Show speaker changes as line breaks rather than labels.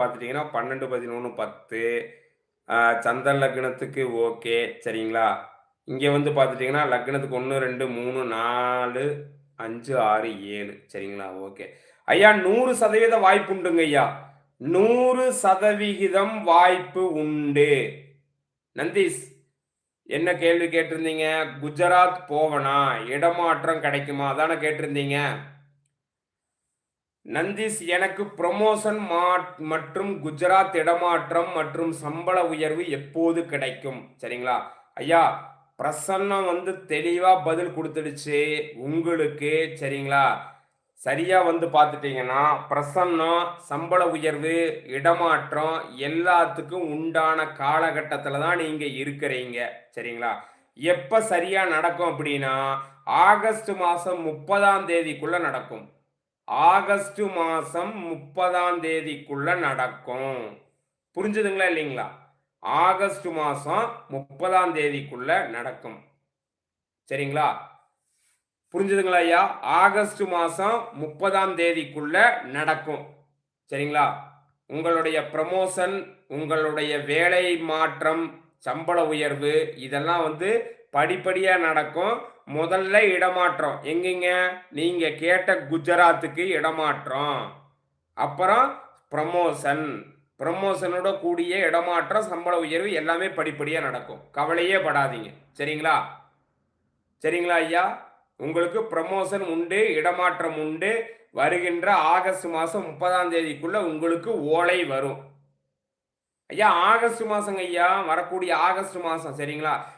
பார்த்துட்டீங்கன்னா 12, 11, 10 சந்திரன் லக்னத்துக்கு ஓகே. சரிங்களா? இங்க வந்து பார்த்துட்டீங்கன்னா, லக்னத்துக்கு 1, 2, 3, 4, 5, 6, 7 சரிங்களா? ஓகே. ஐயா 100% வாய்ப்பு உண்டுங்க ஐயா. 100% வாய்ப்பு உண்டு. நந்தீஸ் என்ன கேள்வி கேட்டிருந்தீங்க? குஜராத் போவனா? இடமாற்றம் கிடைக்குமா? அதானே கேட்டிருந்தீங்க? நந்தீஸ் எனக்கு புரமோஷன் மற்றும் குஜராத் இடமாற்றம் மற்றும் சம்பள உயர்வு எப்போது கிடைக்கும்? சரிங்களா? ஐயா, பிரசன்னம் வந்து தெளிவா பதில் குடுத்துடுச்சு. உங்களுக்கு சரிங்களா? சரியா வந்து பார்த்துட்டீங்கன்னா, பிரசன்னம், சம்பள உயர்வு, இடமாற்றம் எல்லாத்துக்கும் உண்டான காலகட்டத்தில தான் நீங்க இருக்கிறீங்க. சரிங்களா? எப்ப சரியா நடக்கும் அப்படின்னா, ஆகஸ்ட் மாசம் 30ஆம் தேதிக்குள்ள நடக்கும். ஆகஸ்ட் மாசம் 30ஆம் தேதிக்குள்ள நடக்கும். புரிஞ்சுதுங்களா இல்லைங்களா? ஆகஸ்ட் மாசம் 30ஆம் தேதிக்குள்ள நடக்கும். சரிங்களா? புரிஞ்சுதுங்களா ஐயா? ஆகஸ்ட் மாசம் 30ஆம் தேதிக்குள்ள நடக்கும். சரிங்களா? உங்களுடைய புரமோஷன், உங்களுடைய வேலை மாற்றம், சம்பள உயர்வு இதெல்லாம் வந்து படிப்படியா நடக்கும். முதல்ல இடமாற்றம். எங்கேங்க? நீங்க கேட்ட குஜராத்துக்கு இடமாற்றம். அப்புறம் புரமோஷன். புரமோஷனோட கூடிய இடமாற்றம், சம்பள உயர்வு எல்லாமே படிப்படியா நடக்கும். கவலையே படாதீங்க. சரிங்களா? சரிங்களா ஐயா? உங்களுக்கு புரமோஷன் உண்டு, இடமாற்றம் உண்டு. வருகின்ற ஆகஸ்ட் மாசம் 30ஆம் தேதிக்குள்ள உங்களுக்கு ஓலை வரும். ஐயா ஆகஸ்ட் மாசங்க ஐயா. வரக்கூடிய ஆகஸ்ட் மாசம் சரிங்களா?